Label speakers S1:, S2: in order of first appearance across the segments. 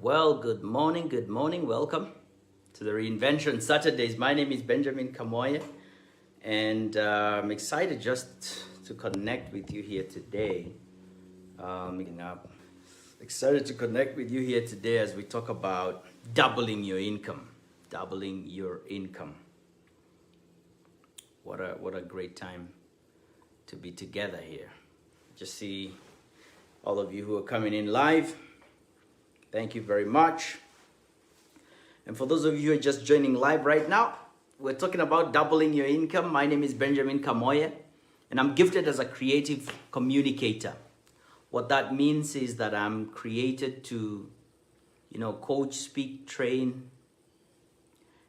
S1: Well, good morning, welcome to the Reinvention Saturdays. My name is Benjamin Kamoye, and I'm excited just to connect with you here today. Excited to connect with you here today as we talk about doubling your income. Doubling your income. What a great time to be together here. Just see all of you who are coming in live. Thank you very much. And for those of you who are just joining live right now, we're talking about doubling your income. My name is Benjamin Kamoye, and I'm gifted as a creative communicator. What that means is that I'm created to, coach, speak, train,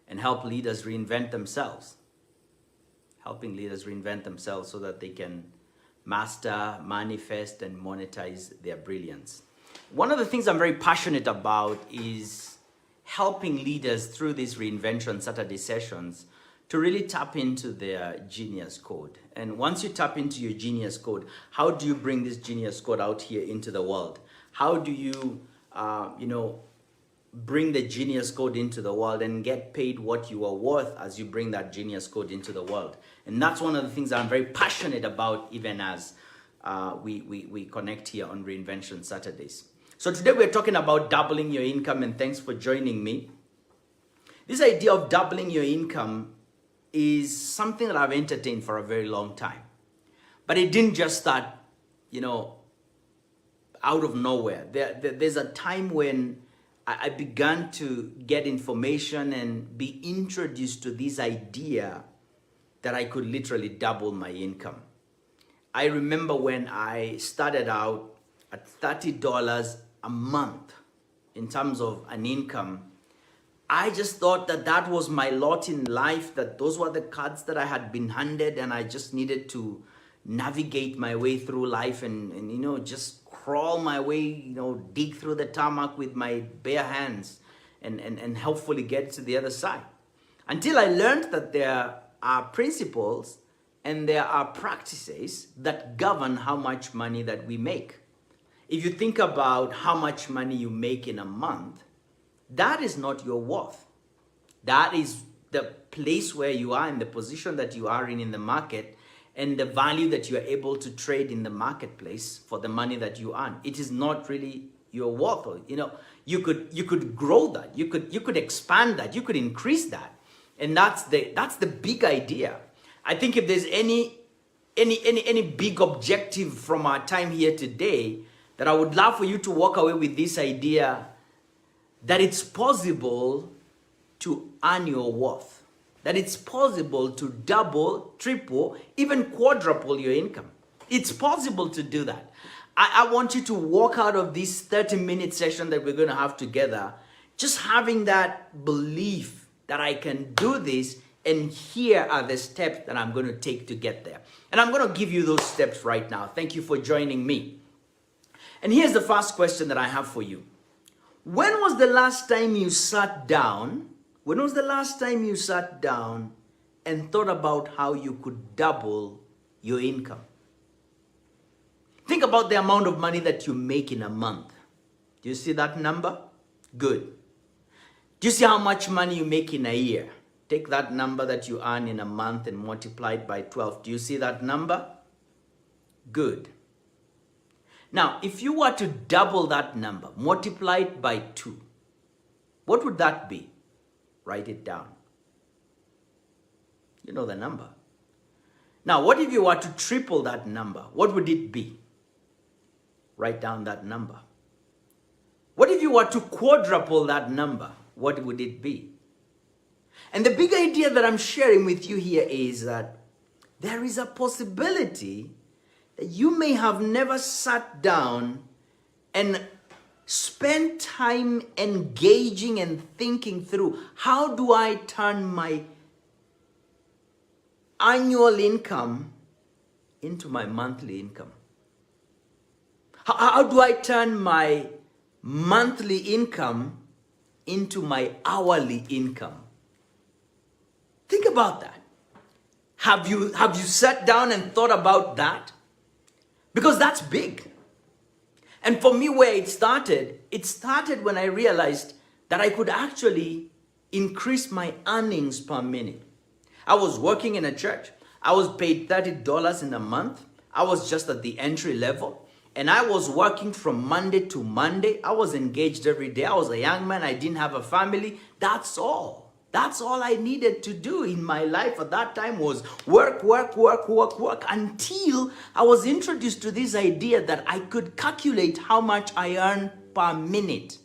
S1: and help leaders reinvent themselves. Helping leaders reinvent themselves so that they can master, manifest, and monetize their brilliance. One of the things I'm very passionate about is helping leaders through these Reinvention Saturday sessions to really tap into their genius code. And once you tap into your genius code, how do you bring this genius code out here into the world? How do you, bring the genius code into the world and get paid what you are worth as you bring that genius code into the world? And that's one of the things I'm very passionate about, even as we connect here on Reinvention Saturdays. So today we're talking about doubling your income, and thanks for joining me. This idea of doubling your income is something that I've entertained for a very long time. But it didn't just start, out of nowhere. There's a time when I began to get information and be introduced to this idea that I could literally double my income. I remember when I started out at $30 a month in terms of an income, I just thought that was my lot in life, that those were the cards that I had been handed, and I just needed to navigate my way through life and just crawl my way, dig through the tarmac with my bare hands and hopefully get to the other side. Until I learned that there are principles and there are practices that govern how much money that we make. If you think about how much money you make in a month, that is not your worth. That is the place where you are, in the position that you are in the market, and the value that you are able to trade in the marketplace for the money that you earn. It is not really your worth. You could grow that. You could expand that. You could increase that. And that's the big idea. I think if there's any big objective from our time here today, that I would love for you to walk away with this idea that it's possible to earn your worth, that it's possible to double, triple, even quadruple your income. It's possible to do that. I want you to walk out of this 30-minute session that we're going to have together just having that belief that I can do this, and here are the steps that I'm going to take to get there. And I'm going to give you those steps right now. Thank you for joining me. And here's the first question that I have for you. When was the last time you sat down? When was the last time you sat down and thought about how you could double your income? Think about the amount of money that you make in a month. Do you see that number? Good. Do you see how much money you make in a year? Take that number that you earn in a month and multiply it by 12. Do you see that number? Good. Now, if you were to double that number, multiply it by 2, what would that be? Write it down. You know the number. Now, what if you were to triple that number? What would it be? Write down that number. What if you were to quadruple that number? What would it be? And the big idea that I'm sharing with you here is that there is a possibility that you may have never sat down and spent time engaging and thinking through, how do I turn my annual income into my monthly income? How do I turn my monthly income into my hourly income? Think about that. Have you sat down and thought about that? Because that's big. And for me, where it started when I realized that I could actually increase my earnings per minute. I was working in a church. I was paid $30 in a month. I was just at the entry level. And I was working from Monday to Monday. I was engaged every day. I was a young man. I didn't have a family. That's all. That's all I needed to do in my life at that time was work, until I was introduced to this idea that I could calculate how much I earn per minute.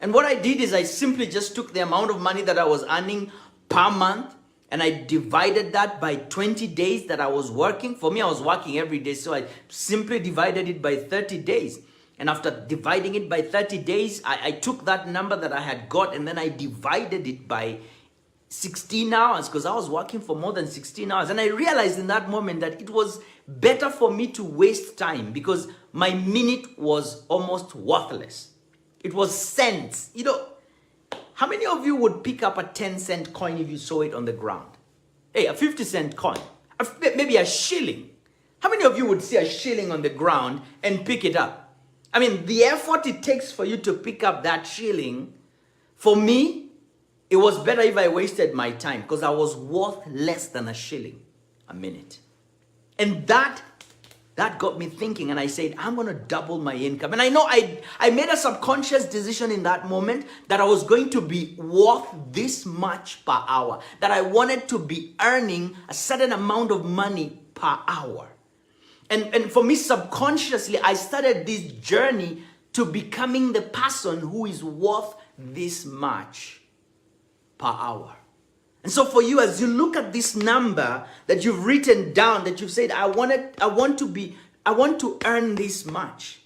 S1: And what I did is I simply just took the amount of money that I was earning per month and I divided that by 20 days that I was working. For me, I was working every day, so I simply divided it by 30 days. And after dividing it by 30 days, I took that number that I had got and then I divided it by 16 hours because I was working for more than 16 hours. And I realized in that moment that it was better for me to waste time because my minute was almost worthless. It was cents. You know, how many of you would pick up a 10-cent coin if you saw it on the ground? Hey, a 50-cent coin, maybe a shilling. How many of you would see a shilling on the ground and pick it up? I mean, the effort it takes for you to pick up that shilling, for me, it was better if I wasted my time because I was worth less than a shilling a minute. And that got me thinking, and I said, I'm going to double my income. And I know I made a subconscious decision in that moment that I was going to be worth this much per hour, that I wanted to be earning a certain amount of money per hour. And for me, subconsciously, I started this journey to becoming the person who is worth this much per hour. And so for you, as you look at this number that you've written down, that you've said, I want to earn this much,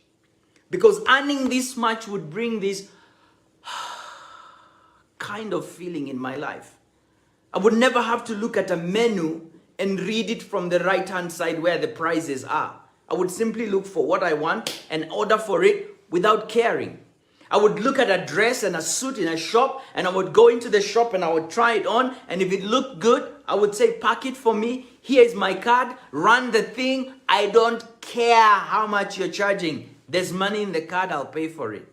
S1: because earning this much would bring this kind of feeling in my life. I would never have to look at a menu and read it from the right hand side where the prices are. I would simply look for what I want and order for it without caring. I would look at a dress and a suit in a shop, and I would go into the shop and I would try it on, and if it looked good, I would say, pack it for me, here is my card, run the thing, I don't care how much you're charging, there's money in the card, I'll pay for it.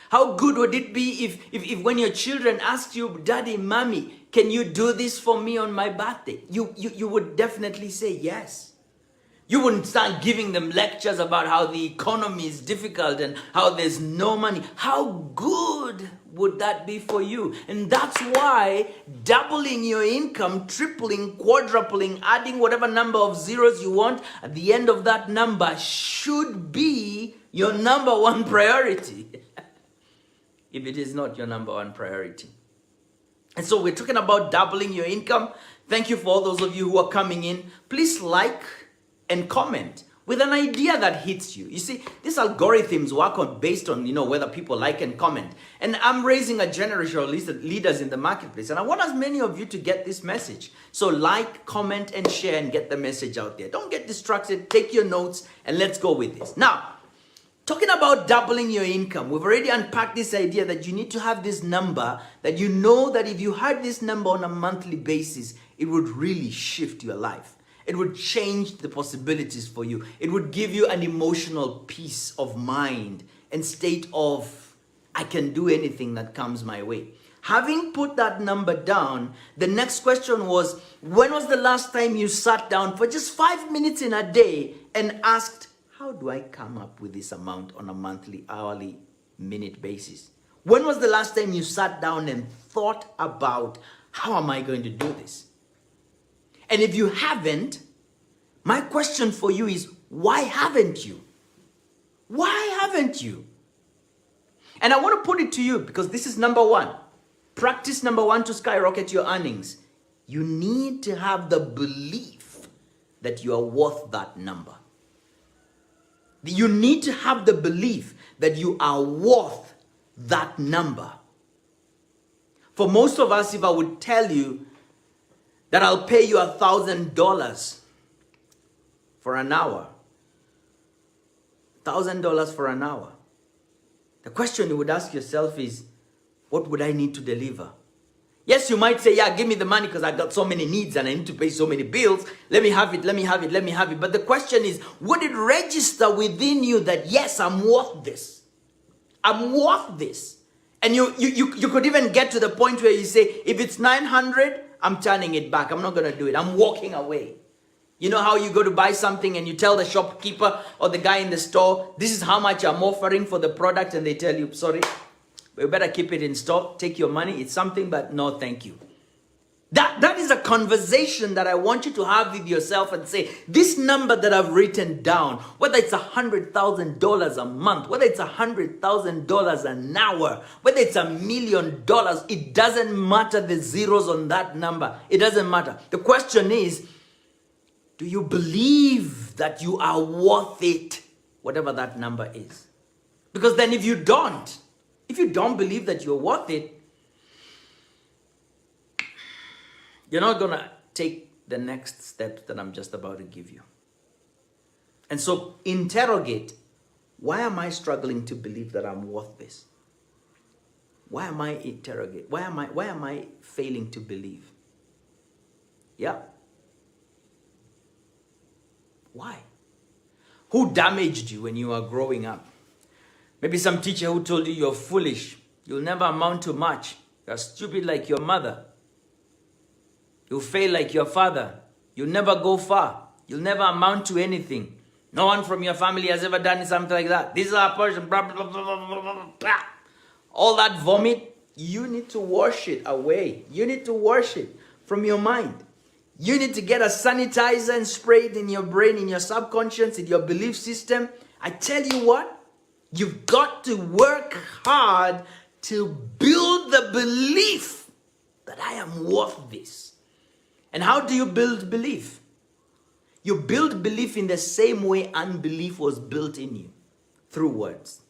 S1: How good would it be if when your children asked you, Daddy, Mommy, can you do this for me on my birthday? You would definitely say yes. You wouldn't start giving them lectures about how the economy is difficult and how there's no money. How good would that be for you? And that's why doubling your income, tripling, quadrupling, adding whatever number of zeros you want at the end of that number should be your number one priority. If it is not your number one priority. And so we're talking about doubling your income. Thank you for all those of you who are coming in. Please like and comment with an idea that hits you. You see, these algorithms work based on, whether people like and comment. And I'm raising a generation of leaders in the marketplace. And I want as many of you to get this message. So like, comment, and share and get the message out there. Don't get distracted. Take your notes and let's go with this. Now, talking about doubling your income, we've already unpacked this idea that you need to have this number, that you know that if you had this number on a monthly basis, it would really shift your life. It would change the possibilities for you. It would give you an emotional peace of mind and state of, I can do anything that comes my way. Having put that number down, the next question was, when was the last time you sat down for just 5 minutes in a day and asked, how do I come up with this amount on a monthly, hourly, minute basis? When was the last time you sat down and thought about, how am I going to do this? And if you haven't, my question for you is, why haven't you? Why haven't you? And I want to put it to you because this is number one. Practice number one to skyrocket your earnings. You need to have the belief that you are worth that number. You need to have the belief that you are worth that number. For most of us, if I would tell you that I'll pay you $1,000 for an hour, $1,000 for an hour, the question you would ask yourself is, what would I need to deliver? Yes, you might say, yeah, give me the money because I got so many needs and I need to pay so many bills. Let me have it, let me have it, let me have it. But the question is, would it register within you that, yes, I'm worth this? I'm worth this. And you could even get to the point where you say, if it's 900, I'm turning it back. I'm not going to do it. I'm walking away. You know how you go to buy something and you tell the shopkeeper or the guy in the store, this is how much I'm offering for the product, and they tell you, sorry, we better keep it in stock, take your money, it's something, but no thank you. That is a conversation that I want you to have with yourself and say, this number that I've written down, whether it's $100,000 a month, whether it's $100,000 an hour, whether it's $1 million, it doesn't matter the zeros on that number. It doesn't matter. The question is, do you believe that you are worth it, whatever that number is? Because then if you don't believe that you're worth it, you're not going to take the next step that I'm just about to give you. And so interrogate, why am I struggling to believe that I'm worth this? Why am I failing to believe? Yeah. Why? Who damaged you when you were growing up? Maybe some teacher who told you you're foolish, you'll never amount to much, you're stupid like your mother, you'll fail like your father, you'll never go far, you'll never amount to anything. No one from your family has ever done something like that. This is our person, blah, blah, blah, blah, blah, blah. All that vomit, you need to wash it away. You need to wash it from your mind. You need to get a sanitizer and spray it in your brain, in your subconscious, in your belief system. I tell you what, you've got to work hard to build the belief that I am worth this. And how do you build belief? You build belief in the same way unbelief was built in you, through words.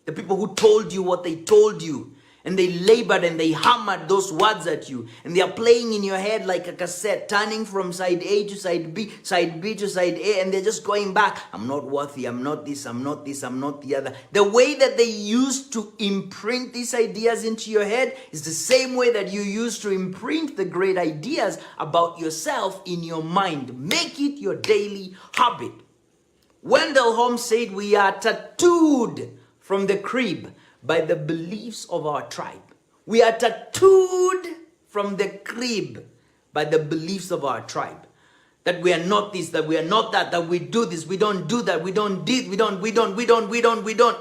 S1: The people who told you what they told you, and they labored and they hammered those words at you, and they are playing in your head like a cassette, turning from side A to side B to side A, and they're just going back. I'm not worthy, I'm not this, I'm not this, I'm not the other. The way that they used to imprint these ideas into your head is the same way that you used to imprint the great ideas about yourself in your mind. Make it your daily habit. Wendell Holmes said, we are tattooed from the crib by the beliefs of our tribe. We are tattooed from the crib by the beliefs of our tribe. That we are not this, that we are not that, that we do this, we don't do that, we don't this, we don't.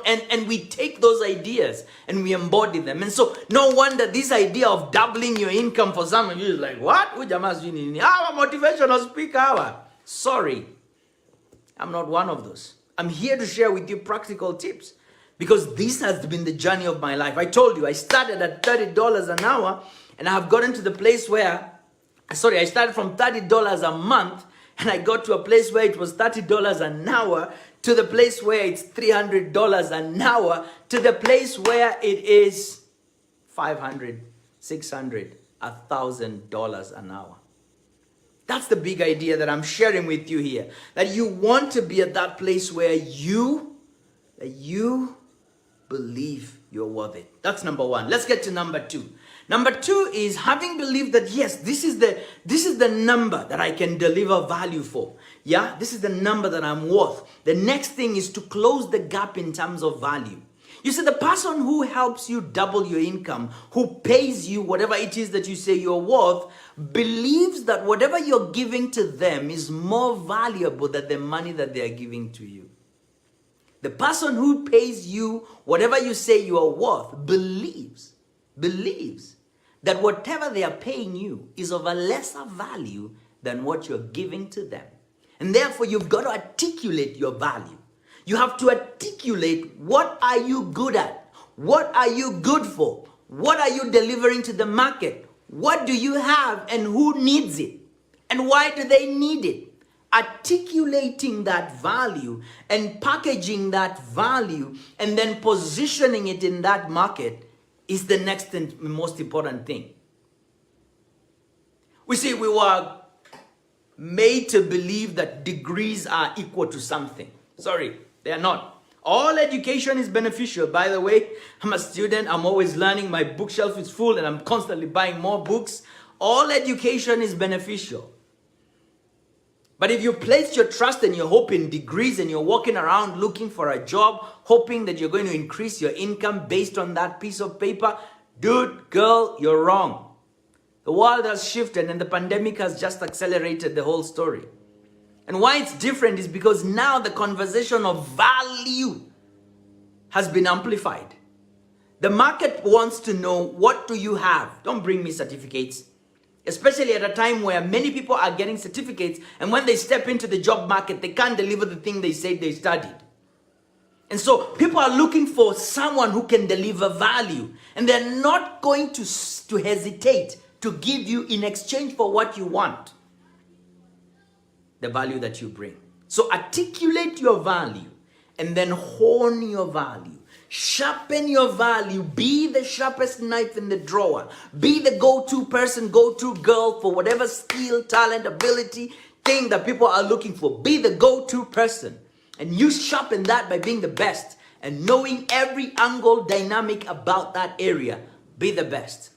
S1: And we take those ideas and we embody them. And so no wonder this idea of doubling your income for some of you is like, what? I'm a motivational speaker. Sorry, I'm not one of those. I'm here to share with you practical tips, because this has been the journey of my life. I told you, I started at $30 an hour, and I have gotten to the place where, I started from $30 a month, and I got to a place where it was $30 an hour, to the place where it's $300 an hour, to the place where it is $500, $600, $1,000 an hour. That's the big idea that I'm sharing with you here. That you want to be at that place where you believe you're worth it. That's number one. Let's get to number two. Number two is having believed that, yes, this is the number that I can deliver value for. Yeah, this is the number that I'm worth. The next thing is to close the gap in terms of value. You see, the person who helps you double your income, who pays you whatever it is that you say you're worth, believes that whatever you're giving to them is more valuable than the money that they are giving to you. The person who pays you whatever you say you are worth believes that whatever they are paying you is of a lesser value than what you're giving to them. And therefore, you've got to articulate your value. You have to articulate, what are you good at? What are you good for? What are you delivering to the market? What do you have and who needs it? And why do they need it? Articulating that value and packaging that value and then positioning it in that market is the next and most important thing. We see, we were made to believe that degrees are equal to something. Sorry, they are not. All education is beneficial. By the way, I'm a student. I'm always learning. My bookshelf is full and I'm constantly buying more books. All education is beneficial. But if you place your trust and your hope in degrees and you're walking around looking for a job, hoping that you're going to increase your income based on that piece of paper, dude, girl, you're wrong. The world has shifted and the pandemic has just accelerated the whole story. And why it's different is because now the conversation of value has been amplified. The market wants to know, what do you have? Don't bring me certificates. Especially at a time where many people are getting certificates, and when they step into the job market, they can't deliver the thing they said they studied. And so people are looking for someone who can deliver value, and they're not going to hesitate to give you in exchange for what you want, the value that you bring. So articulate your value and then hone your value. Sharpen your value. Be the sharpest knife in the drawer. Be the go-to person, go-to girl for whatever skill, talent, ability, thing that people are looking for. Be the go-to person. And you sharpen that by being the best and knowing every angle dynamic about that area. Be the best.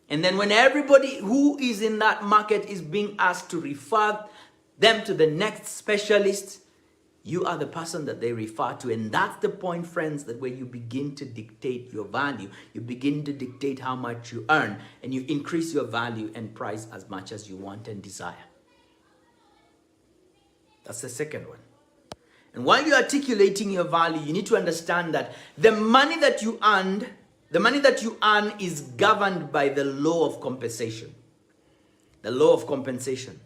S1: And then when everybody who is in that market is being asked to refer them to the next specialist, you are the person that they refer to. And that's the point, friends, that when you begin to dictate your value, you begin to dictate how much you earn, and you increase your value and price as much as you want and desire. That's the second one. And while you're articulating your value, you need to understand that the money that you earn is governed by the law of compensation. The law of compensation.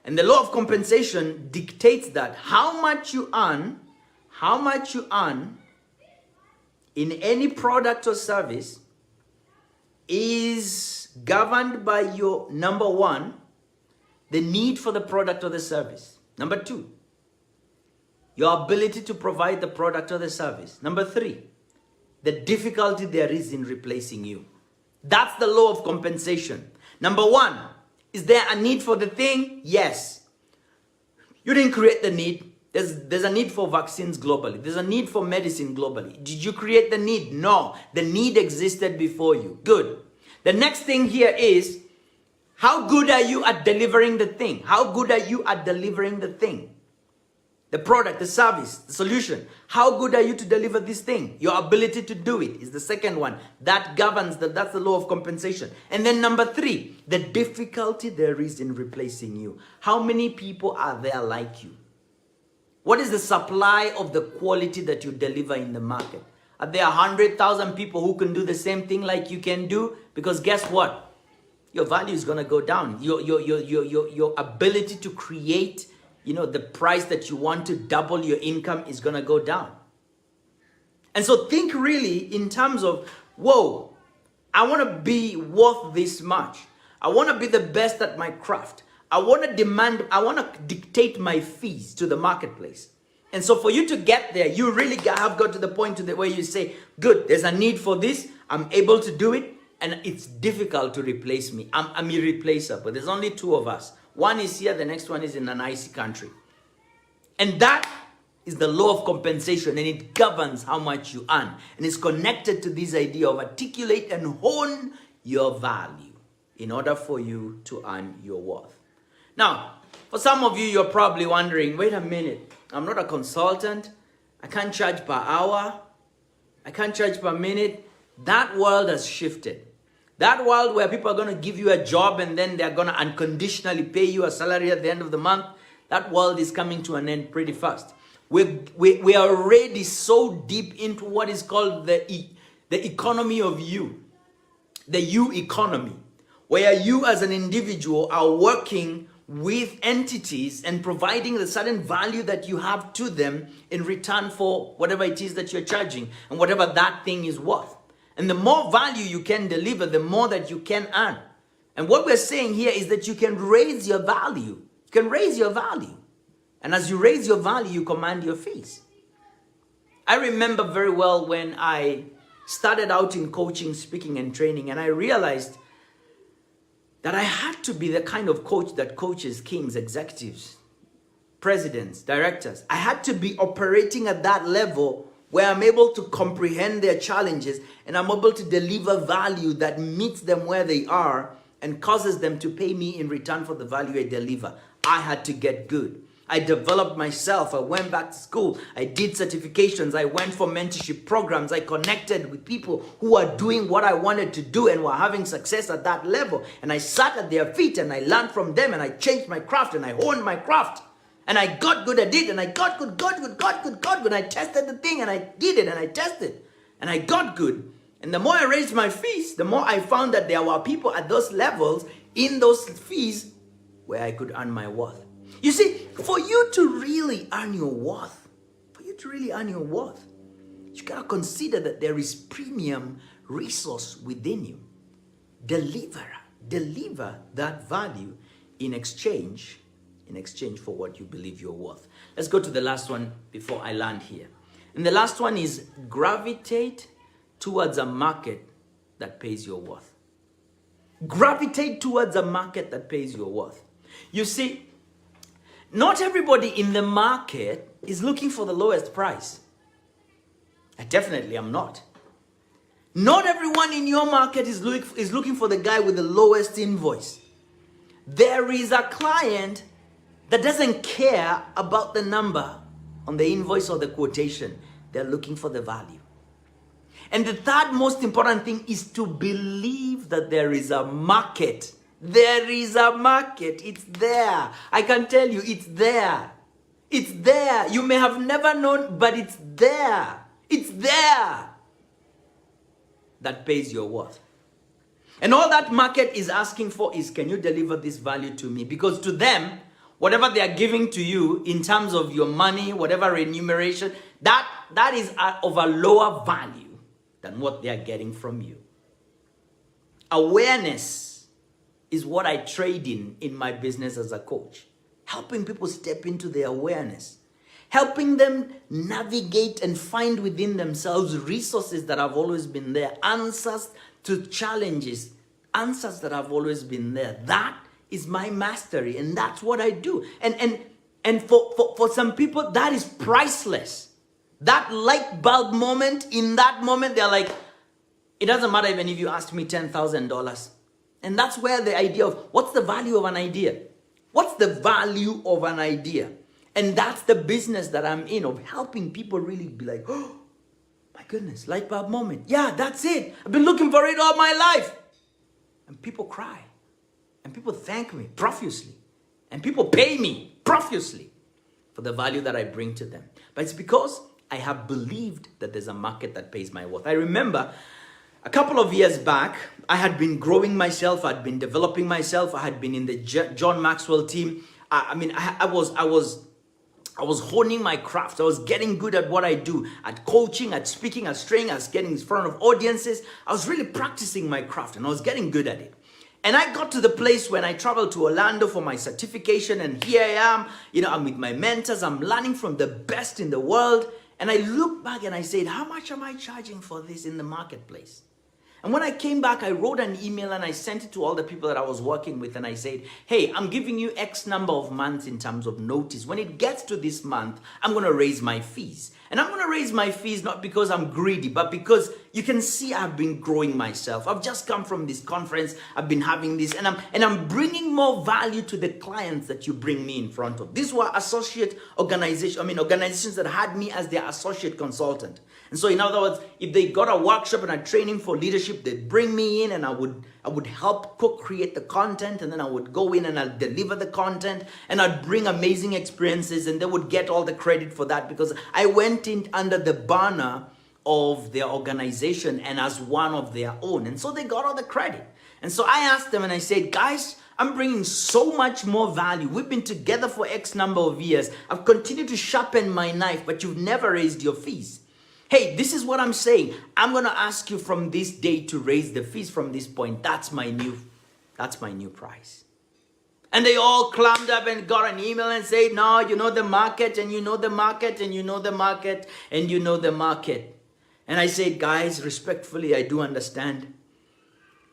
S1: And the law of compensation dictates that how much you earn in any product or service is governed by your, number one, the need for the product or the service. Number two, your ability to provide the product or the service. Number three, the difficulty there is in replacing you. That's the law of compensation. Number one, is there a need for the thing? Yes. You didn't create the need. There's a need for vaccines globally. There's a need for medicine globally. Did you create the need? No. The need existed before you. Good. The next thing here is, how good are you at delivering the thing? How good are you at delivering the thing? The product, the service, the solution. How good are you to deliver this thing? Your ability to do it is the second one. That governs, that's the law of compensation. And then number three, the difficulty there is in replacing you. How many people are there like you? What is the supply of the quality that you deliver in the market? Are there 100,000 people who can do the same thing like you can do? Because guess what? Your value is going to go down. Your ability to create, the price that you want to double your income is going to go down. And so think really in terms of, whoa, I want to be worth this much. I want to be the best at my craft. I want to dictate my fees to the marketplace. And so for you to get there, you really have got to the point where you say, good, there's a need for this. I'm able to do it. And it's difficult to replace me. I'm irreplaceable. There's only two of us. One is here, the next one is in an icy country. And that is the law of compensation, and it governs how much you earn. And it's connected to this idea of articulate and hone your value in order for you to earn your worth. Now, for some of you, you're probably wondering, wait a minute, I'm not a consultant. I can't charge per hour. I can't charge per minute. That world has shifted. That world where people are going to give you a job and then they're going to unconditionally pay you a salary at the end of the month, that world is coming to an end pretty fast. We are already so deep into what is called the economy of you, the you economy, where you as an individual are working with entities and providing the certain value that you have to them in return for whatever it is that you're charging and whatever that thing is worth. And the more value you can deliver, the more that you can earn. And what we're saying here is that you can raise your value. You can raise your value. And as you raise your value, you command your fees. I remember very well when I started out in coaching, speaking, and training, and I realized that I had to be the kind of coach that coaches kings, executives, presidents, directors. I had to be operating at that level where I'm able to comprehend their challenges and I'm able to deliver value that meets them where they are and causes them to pay me in return for the value I deliver. I had to get good. I developed myself. I went back to school. I did certifications. I went for mentorship programs. I connected with people who are doing what I wanted to do and were having success at that level. And I sat at their feet and I learned from them and I changed my craft and I honed my craft. And I got good at it and I got good. I tested the thing and I did it and I tested and I got good. And the more I raised my fees, the more I found that there were people at those levels in those fees where I could earn my worth. You see, for you to really earn your worth, you gotta consider that there is premium resource within you. Deliver that value in exchange for what you believe you're worth. Let's go to the last one before I land here. And the last one is gravitate towards a market that pays your worth. Gravitate towards a market that pays your worth. You see, not everybody in the market is looking for the lowest price. I definitely am not. Not everyone in your market is looking for the guy with the lowest invoice. There is a client that doesn't care about the number on the invoice or the quotation. They're looking for the value. And the third most important thing is to believe that there is a market. There is a market. It's there. I can tell you, it's there. It's there. You may have never known, but it's there. It's there. That pays your worth. And all that market is asking for is, can you deliver this value to me? Because to them, whatever they are giving to you in terms of your money, whatever remuneration, that is of a lower value than what they are getting from you. Awareness is what I trade in my business as a coach. Helping people step into their awareness. Helping them navigate and find within themselves resources that have always been there. Answers to challenges. Answers that have always been there. That is my mastery and that's what I do. And for some people, that is priceless. That light bulb moment, in that moment, they're like, it doesn't matter even if you asked me $10,000. And that's where the idea of what's the value of an idea? What's the value of an idea? And that's the business that I'm in, of helping people really be like, oh, my goodness, light bulb moment. Yeah, that's it. I've been looking for it all my life. And people cry. And people thank me profusely. And people pay me profusely for the value that I bring to them. But it's because I have believed that there's a market that pays my worth. I remember a couple of years back, I had been growing myself. I'd been developing myself. I had been in the John Maxwell team. I was honing my craft. I was getting good at what I do, at coaching, at speaking, at training, at getting in front of audiences. I was really practicing my craft and I was getting good at it. And I got to the place when I traveled to Orlando for my certification, and here I am, I'm with my mentors. I'm learning from the best in the world. And I look back and I said, how much am I charging for this in the marketplace? And when I came back, I wrote an email and I sent it to all the people that I was working with. And I said, hey, I'm giving you X number of months in terms of notice. When it gets to this month, I'm going to raise my fees. And I'm going to raise my fees not because I'm greedy, but because you can see I've been growing myself. I've just come from this conference. I've been having this, and I'm bringing more value to the clients that you bring me in front of. These were organizations that had me as their associate consultant. And so in other words, if they got a workshop and a training for leadership, they'd bring me in and I would help co-create the content, and then I would go in and I'd deliver the content and I'd bring amazing experiences, and they would get all the credit for that because I went in under the banner of their organization and as one of their own. And so they got all the credit. And so I asked them and I said, guys, I'm bringing so much more value. We've been together for X number of years. I've continued to sharpen my knife, but you've never raised your fees. Hey, this is what I'm saying. I'm going to ask you from this day to raise the fees from this point. That's my new price. And they all climbed up and got an email and said, no, you know the market, and you know the market, and you know the market, and you know the market. And I said, guys, respectfully, I do understand,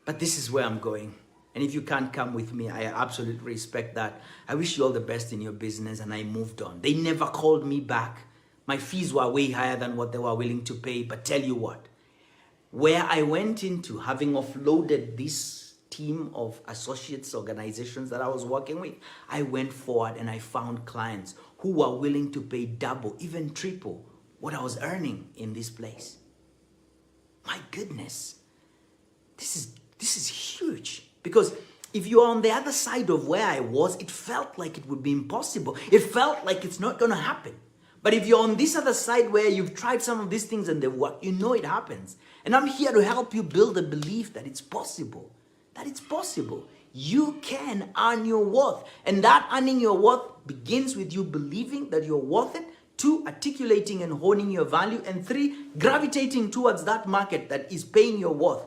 S1: but this is where I'm going. And if you can't come with me, I absolutely respect that. I wish you all the best in your business. And I moved on. They never called me back My fees were way higher than what they were willing to pay. But tell you what, where I went into, having offloaded this team of associates, organizations that I was working with, I went forward and I found clients who were willing to pay double, even triple what I was earning in this place. My goodness, this is huge. Because if you're on the other side of where I was, it felt like it would be impossible. It felt like it's not going to happen. But if you're on this other side where you've tried some of these things and they work, you know it happens. And I'm here to help you build a belief that it's possible. That it's possible. You can earn your worth. And that earning your worth begins with you believing that you're worth it. 2, articulating and honing your value. And 3, gravitating towards that market that is paying your worth.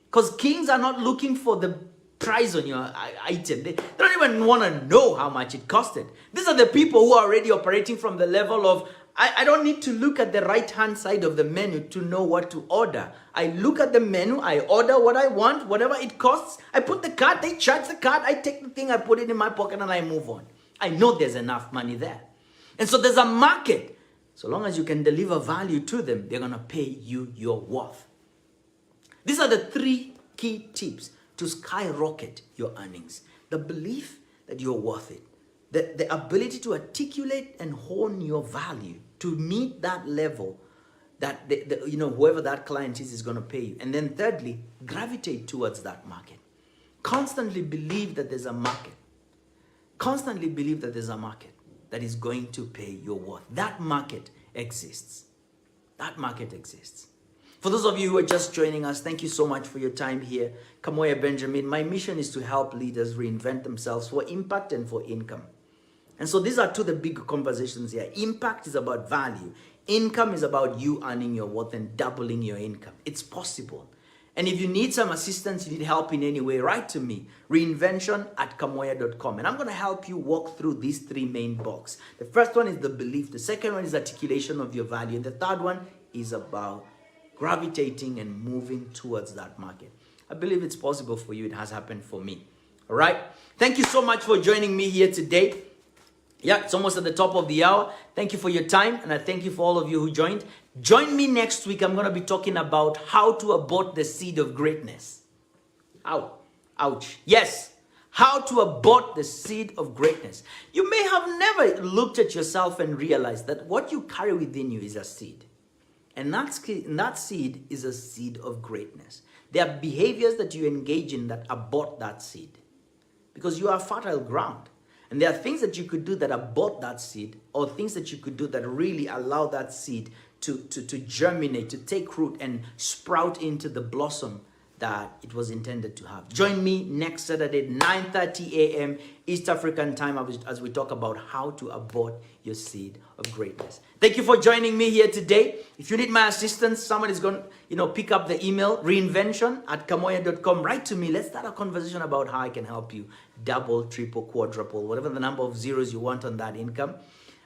S1: Because kings are not looking for the price on your item. They don't even want to know how much it costed. These are the people who are already operating from the level of, I don't need to look at the right-hand side of the menu to know what to order. I look at the menu, I order what I want, whatever it costs. I put the card, they charge the card, I take the thing, I put it in my pocket and I move on. I know there's enough money there. And so there's a market. So long as you can deliver value to them, they're going to pay you your worth. These are the 3 key tips to skyrocket your earnings. The belief that you're worth it. The ability to articulate and hone your value to meet that level that whoever that client is going to pay you. And then thirdly, gravitate towards that market. Constantly believe that there's a market. Constantly believe that there's a market that is going to pay your worth. That market exists. That market exists. For those of you who are just joining us, thank you so much for your time here. Kamoya Benjamin, my mission is to help leaders reinvent themselves for impact and for income. And so these are 2 the big conversations here. Impact is about value. Income is about you earning your worth and doubling your income. It's possible. And if you need some assistance, you need help in any way, write to me, reinvention@kamoya.com. And I'm going to help you walk through these 3 main blocks. The first one is the belief. The second one is articulation of your value. And the third one is about gravitating and moving towards that market. I believe it's possible for you. It has happened for me. All right. Thank you so much for joining me here today. Yeah, it's almost at the top of the hour. Thank you for your time. And I thank you for all of you who joined. Join me next week. I'm going to be talking about how to abort the seed of greatness. Ow. Ouch. Yes. How to abort the seed of greatness. You may have never looked at yourself and realized that what you carry within you is a seed. And that seed is a seed of greatness. There are behaviors that you engage in that abort that seed. Because you are fertile ground. And there are things that you could do that abort that seed, or things that you could do that really allow that seed to germinate, to take root and sprout into the blossom that it was intended to have. Join me next Saturday, 9:30 a.m. East African time, as we talk about how to abort your seed of greatness. Thank you for joining me here today. If you need my assistance, someone is going to pick up the email, reinvention@kamoya.com. Write to me. Let's start a conversation about how I can help you double, triple, quadruple, whatever the number of zeros you want on that income.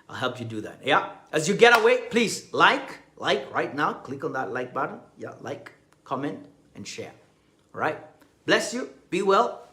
S1: I'll help you do that. Yeah. As you get away, please like right now. Click on that like button. Yeah, like, comment, and share. All right. Bless you. Be well.